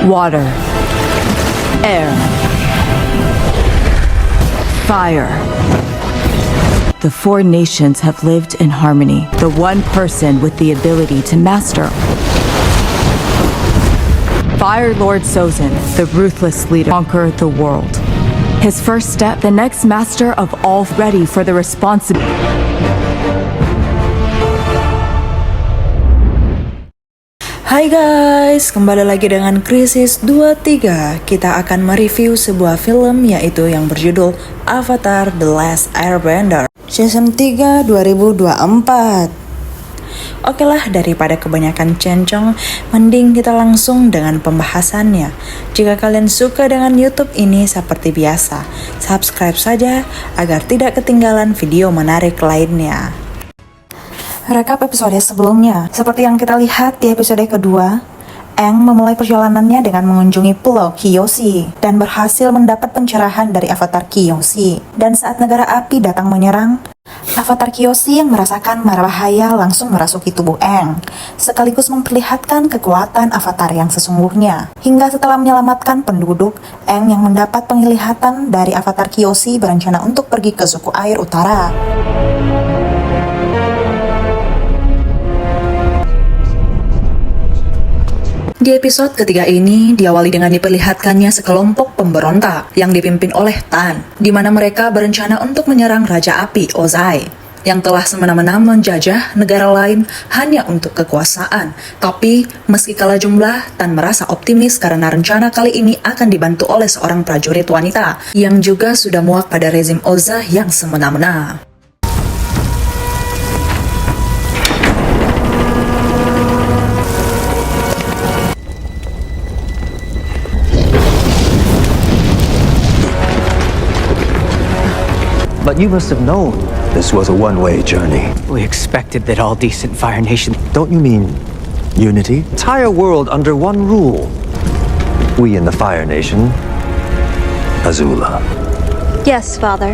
water, air, fire. The four nations have lived in harmony. The one person with the ability to master. Fire Lord Sozin, the ruthless leader, conquered the world. His first step, the next master of all, ready for the responsibility. Hai guys, kembali lagi dengan Krisis 23. Kita akan mereview sebuah film yaitu yang berjudul Avatar The Last Airbender Season 3 2024. Oke lah, daripada kebanyakan cencong, mending kita langsung dengan pembahasannya. Jika kalian suka dengan YouTube ini seperti biasa, subscribe saja agar tidak ketinggalan video menarik lainnya. Rekap episode sebelumnya, seperti yang kita lihat di episode kedua, Aang memulai perjalanannya dengan mengunjungi Pulau Kyoshi dan berhasil mendapat pencerahan dari Avatar Kyoshi. Dan saat negara api datang menyerang, Avatar Kyoshi yang merasakan mara bahaya langsung merasuki tubuh Aang, sekaligus memperlihatkan kekuatan Avatar yang sesungguhnya. Hingga setelah menyelamatkan penduduk, Aang yang mendapat penglihatan dari Avatar Kyoshi berencana untuk pergi ke suku air utara. Di episode ketiga ini diawali dengan diperlihatkannya sekelompok pemberontak yang dipimpin oleh Tan, di mana mereka berencana untuk menyerang Raja Api Ozai yang telah semena-mena menjajah negara lain hanya untuk kekuasaan. Tapi meski kalah jumlah, Tan merasa optimis karena rencana kali ini akan dibantu oleh seorang prajurit wanita yang juga sudah muak pada rezim Ozai yang semena-mena. But you must have known this was a one-way journey. We expected that all decent Fire Nation... Don't you mean unity? Entire world under one rule. We in the Fire Nation, Azula. Yes, Father.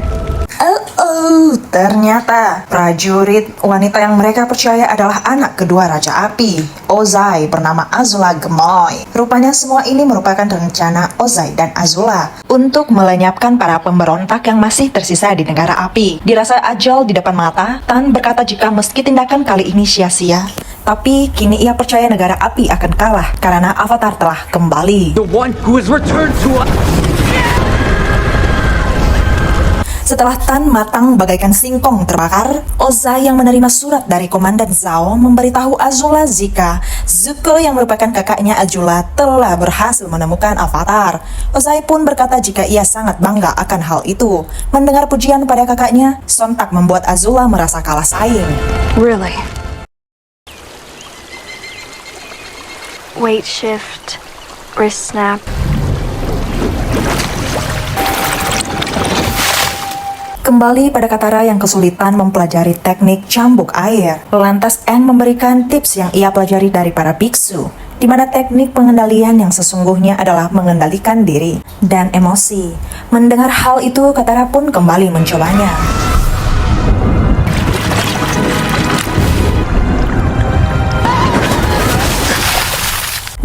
Ternyata prajurit wanita yang mereka percaya adalah anak kedua Raja Api, Ozai, bernama Azula Gemoy. Rupanya semua ini merupakan rencana Ozai dan Azula untuk melenyapkan para pemberontak yang masih tersisa di negara api. Dirasa ajal di depan mata, Tan berkata jika meski tindakan kali ini sia-sia, tapi kini ia percaya negara api akan kalah karena Avatar telah kembali. The one who has returned to us! Setelah Tan matang bagaikan singkong terbakar, Ozai yang menerima surat dari Komandan Zhao memberitahu Azula jika Zuko yang merupakan kakaknya Azula telah berhasil menemukan Avatar. Ozai pun berkata jika ia sangat bangga akan hal itu. Mendengar pujian pada kakaknya, sontak membuat Azula merasa kalah saing. Really? Weight shift, wrist snap. Kembali pada Katara yang kesulitan mempelajari teknik cambuk air. Lantas Aang memberikan tips yang ia pelajari dari para biksu, di mana teknik pengendalian yang sesungguhnya adalah mengendalikan diri dan emosi. Mendengar hal itu, Katara pun kembali mencobanya.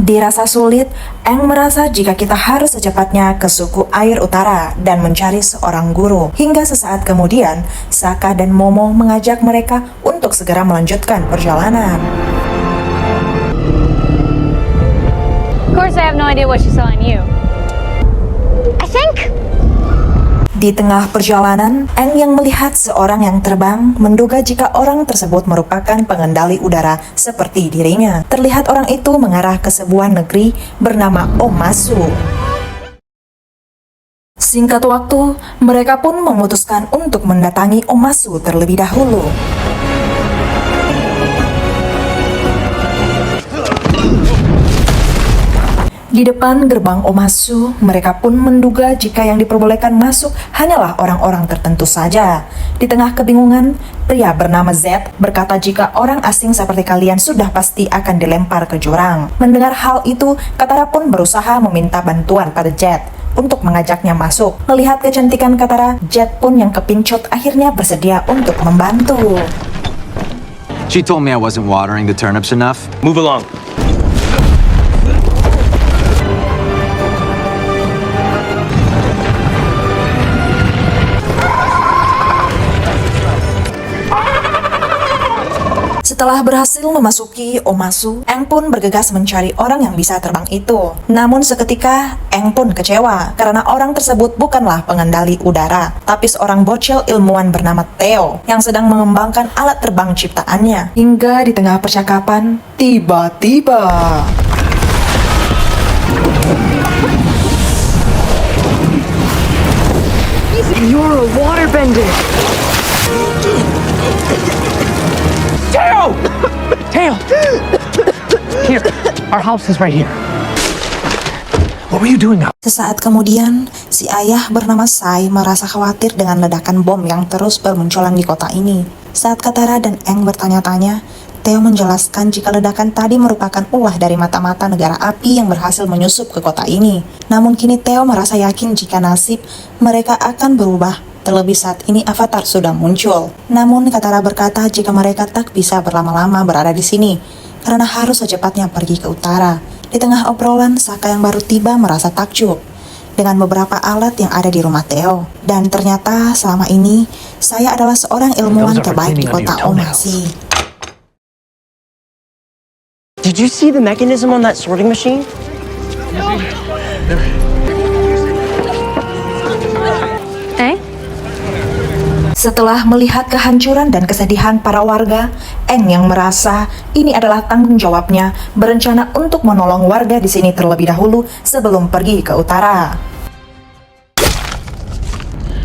Dirasa sulit, Aang merasa jika kita harus secepatnya ke suku air utara dan mencari seorang guru. Hingga sesaat kemudian, Sokka dan Momo mengajak mereka untuk segera melanjutkan perjalanan. Of course, I have no idea what she saw in you. I think... Di tengah perjalanan, Aang yang melihat seorang yang terbang menduga jika orang tersebut merupakan pengendali udara seperti dirinya. Terlihat orang itu mengarah ke sebuah negeri bernama Omasu. Singkat waktu, mereka pun memutuskan untuk mendatangi Omasu terlebih dahulu. Di depan gerbang Omasu, mereka pun menduga jika yang diperbolehkan masuk hanyalah orang-orang tertentu saja. Di tengah kebingungan, pria bernama Z berkata jika orang asing seperti kalian sudah pasti akan dilempar ke jurang. Mendengar hal itu, Katara pun berusaha meminta bantuan pada Z untuk mengajaknya masuk. Melihat kecantikan Katara, Z pun yang kepincut akhirnya bersedia untuk membantu. She told me I wasn't watering the turnips enough. Move along. Setelah berhasil memasuki Omasu, Aang pun bergegas mencari orang yang bisa terbang itu. Namun seketika, Aang pun kecewa karena orang tersebut bukanlah pengendali udara, tapi seorang bocil ilmuwan bernama Theo yang sedang mengembangkan alat terbang ciptaannya. Hingga di tengah percakapan, tiba-tiba You're a waterbender! Tail! Tail! Here, our house is right here. What were you doing up? sesaat kemudian, si ayah bernama Sai merasa khawatir dengan ledakan bom yang terus bermunculan di kota ini. Saat Katara dan Aang bertanya-tanya, Theo menjelaskan jika ledakan tadi merupakan ulah dari mata-mata negara api yang berhasil menyusup ke kota ini. Namun kini Theo merasa yakin jika nasib mereka akan berubah, terlebih saat ini Avatar sudah muncul. Namun Katara berkata jika mereka tak bisa berlama-lama berada di sini, karena harus secepatnya pergi ke utara. Di tengah obrolan, Sokka yang baru tiba merasa takjub dengan beberapa alat yang ada di rumah Theo. Dan ternyata selama ini, saya adalah seorang ilmuwan terbaik di kota Omashi. Did you see the mechanism on that sorting machine? Setelah melihat kehancuran dan kesedihan para warga, Aang yang merasa ini adalah tanggung jawabnya berencana untuk menolong warga di sini terlebih dahulu sebelum pergi ke utara.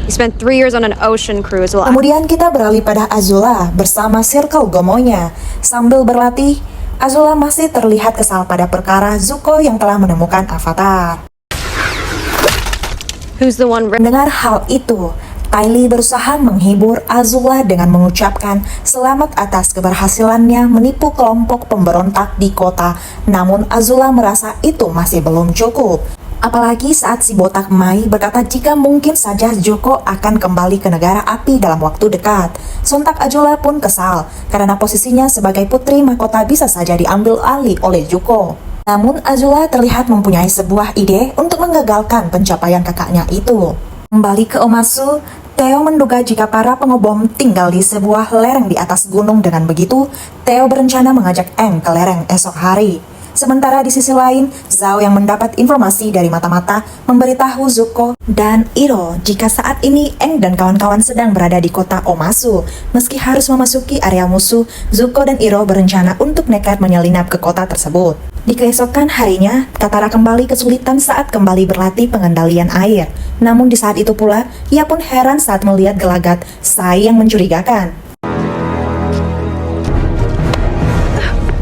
He spent 3 years on an ocean cruise. Well, Kemudian kita beralih pada Azula bersama Circle Gomonya. Sambil berlatih, Azula masih terlihat kesal pada perkara Zuko yang telah menemukan Avatar. who's the one? Mendengar hal itu, Ty Lee berusaha menghibur Azula dengan mengucapkan selamat atas keberhasilannya menipu kelompok pemberontak di kota. Namun Azula merasa itu masih belum cukup. Apalagi saat si botak Mai berkata jika mungkin saja Zuko akan kembali ke negara api dalam waktu dekat. Sontak Azula pun kesal karena posisinya sebagai putri mahkota bisa saja diambil alih oleh Zuko. Namun Azula terlihat mempunyai sebuah ide untuk menggagalkan pencapaian kakaknya itu. Kembali ke Omasu, Theo menduga jika para pengebom tinggal di sebuah lereng di atas gunung. Dengan begitu, Theo berencana mengajak Aang ke lereng esok hari. Sementara di sisi lain, Zhao yang mendapat informasi dari mata-mata memberitahu Zuko dan Iroh jika saat ini Aang dan kawan-kawan sedang berada di kota Omasu. Meski harus memasuki area musuh, Zuko dan Iroh berencana untuk nekat menyelinap ke kota tersebut. Di keesokan harinya, Katara kembali kesulitan saat kembali berlatih pengendalian air. Namun di saat itu pula, ia pun heran saat melihat gelagat Sai yang mencurigakan.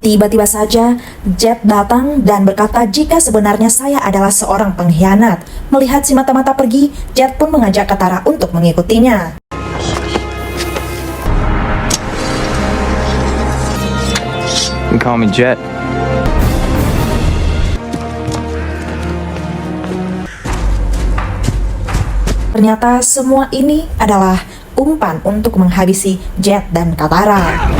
Tiba-tiba saja, Jet datang dan berkata jika sebenarnya saya adalah seorang pengkhianat. Melihat si mata-mata pergi, Jet pun mengajak Katara untuk mengikutinya. You can call me Jet. Ternyata semua ini adalah umpan untuk menghabisi Jet dan Katara.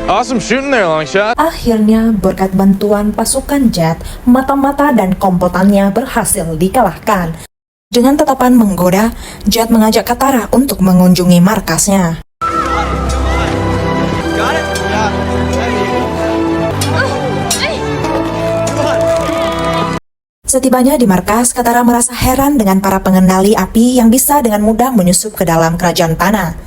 Awesome shooting there, Longshot. Akhirnya, berkat bantuan pasukan Jet, mata-mata dan komplotannya berhasil dikalahkan. Dengan tatapan menggoda, Jet mengajak Katara untuk mengunjungi markasnya. Setibanya di markas, Katara merasa heran dengan para pengendali api yang bisa dengan mudah menyusup ke dalam kerajaan tanah.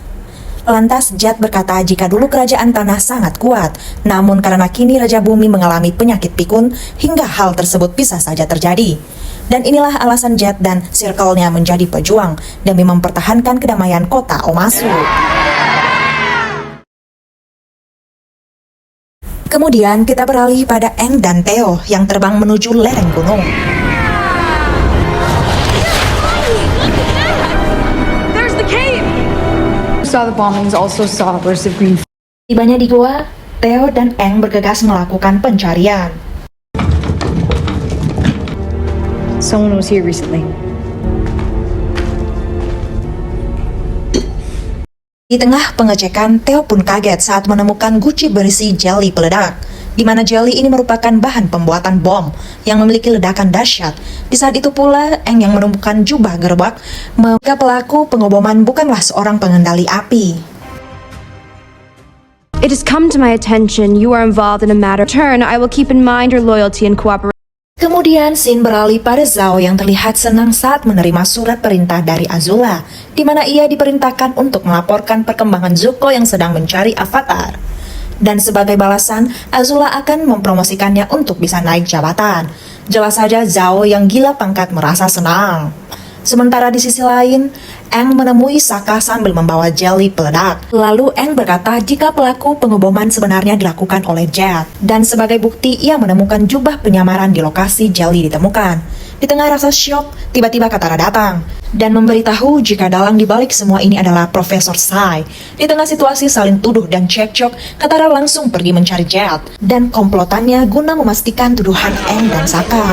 Lantas Jet berkata jika dulu kerajaan tanah sangat kuat, namun karena kini Raja Bumi mengalami penyakit pikun, hingga hal tersebut bisa saja terjadi. Dan inilah alasan Jet dan circle-nya menjadi pejuang demi mempertahankan kedamaian kota Omasu. Kemudian kita beralih pada Aang dan Theo yang terbang menuju lereng gunung. Saw the bombings, also saw bursts of green. Tibanya di gua, Theo dan Aang bergegas melakukan pencarian. Someone was here recently. Di tengah pengecekan, Theo pun kaget saat menemukan guci berisi jelly peledak, di mana jelly ini merupakan bahan pembuatan bom yang memiliki ledakan dahsyat. Di saat itu pula, Eng yang menemukan jubah gerbak, maka pelaku pengoboman bukanlah seorang pengendali api. It has come to my attention you are involved in a matter. In turn, I will keep in mind your loyalty and cooperation. Kemudian scene beralih pada Zhao yang terlihat senang saat menerima surat perintah dari Azula, di mana ia diperintahkan untuk melaporkan perkembangan Zuko yang sedang mencari avatar. Dan sebagai balasan, Azula akan mempromosikannya untuk bisa naik jabatan. Jelas saja Zhao yang gila pangkat merasa senang. Sementara di sisi lain, Aang menemui Sokka sambil membawa jelly peledak. Lalu Aang berkata jika pelaku pengeboman sebenarnya dilakukan oleh Jet. Dan sebagai bukti, ia menemukan jubah penyamaran di lokasi jelly ditemukan. Di tengah rasa syok, tiba-tiba Katara datang dan memberitahu jika dalang dibalik semua ini adalah Profesor Sai. Di tengah situasi saling tuduh dan cekcok, Katara langsung pergi mencari Jet dan komplotannya guna memastikan tuduhan Aang dan Sokka.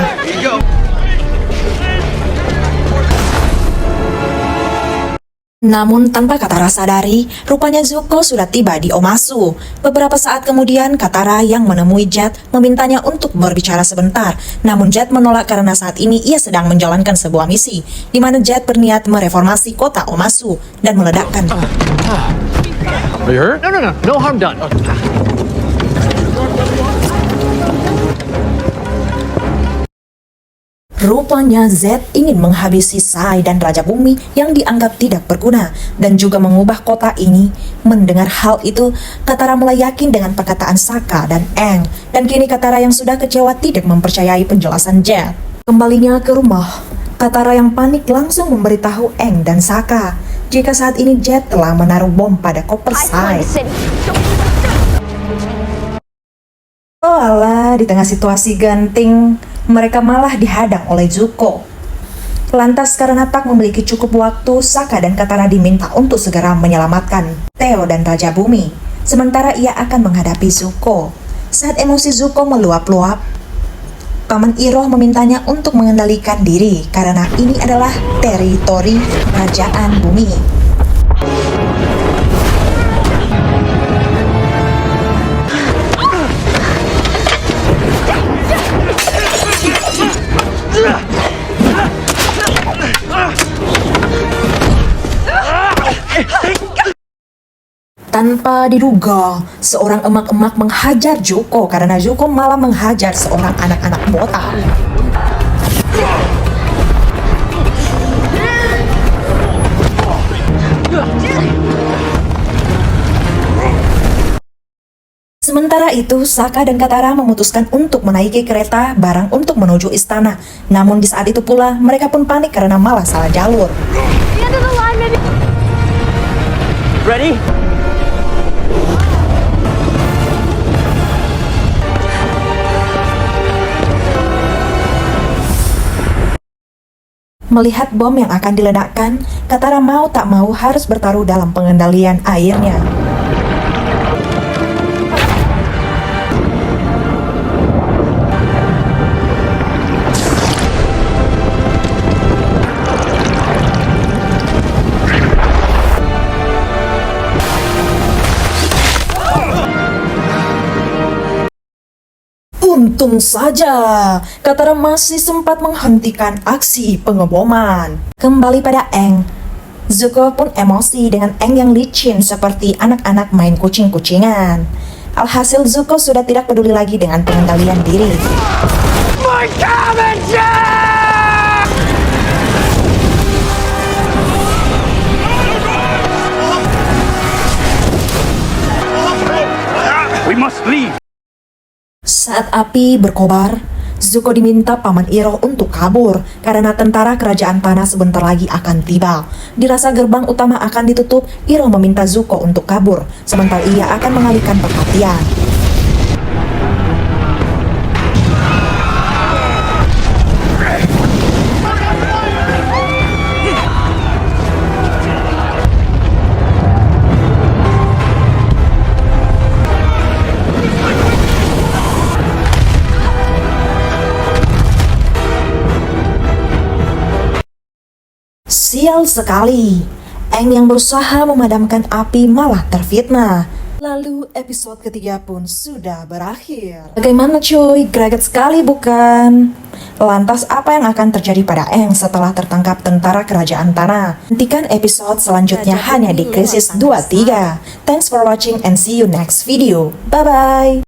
Namun tanpa Katara sadari, rupanya Zuko sudah tiba di Omasu. Beberapa saat kemudian, Katara yang menemui Jet memintanya untuk berbicara sebentar. Namun Jet menolak karena saat ini ia sedang menjalankan sebuah misi, di mana Jet berniat mereformasi kota Omasu dan meledakkan. Are you hurt? No. No harm done. Rupanya Z ingin menghabisi Sai dan Raja Bumi yang dianggap tidak berguna dan juga mengubah kota ini. Mendengar hal itu, Katara mulai yakin dengan perkataan Sokka dan Aang, dan kini Katara yang sudah kecewa tidak mempercayai penjelasan Jet. Kembalinya ke rumah, Katara yang panik langsung memberitahu Aang dan Sokka jika saat ini Jet telah menaruh bom pada koper Sai. Oh alah, di tengah situasi genting, mereka malah dihadang oleh Zuko. Lantas karena tak memiliki cukup waktu, Sokka dan Katara diminta untuk segera menyelamatkan Theo dan Raja Bumi. Sementara ia akan menghadapi Zuko. Saat emosi Zuko meluap-luap, Paman Iroh memintanya untuk mengendalikan diri karena ini adalah teritori Kerajaan Bumi. Tanpa diduga, seorang emak-emak menghajar Zuko karena Zuko malah menghajar seorang anak-anak botak. Sementara itu, Sokka dan Katara memutuskan untuk menaiki kereta barang untuk menuju istana. Namun di saat itu pula, mereka pun panik karena malah salah jalur. Ready? Melihat bom yang akan diledakkan, Katara mau tak mau harus bertaruh dalam pengendalian airnya. Untung saja, Katara masih sempat menghentikan aksi pengeboman. Kembali pada Aang, Zuko pun emosi dengan Aang yang licin seperti anak-anak main kucing-kucingan. Alhasil Zuko sudah tidak peduli lagi dengan pengendalian diri. We must leave. Saat api berkobar, Zuko diminta Paman Iroh untuk kabur karena tentara kerajaan tanah sebentar lagi akan tiba. Dirasa gerbang utama akan ditutup, Iroh meminta Zuko untuk kabur, sementara ia akan mengalihkan perhatian. Sial sekali, Aang yang berusaha memadamkan api malah terfitnah. Lalu episode ketiga pun sudah berakhir. Bagaimana cuy, greget sekali bukan? Lantas apa yang akan terjadi pada Aang setelah tertangkap tentara kerajaan tanah? Nantikan episode selanjutnya hanya di Krisis 23. Thanks for watching and see you next video. Bye bye.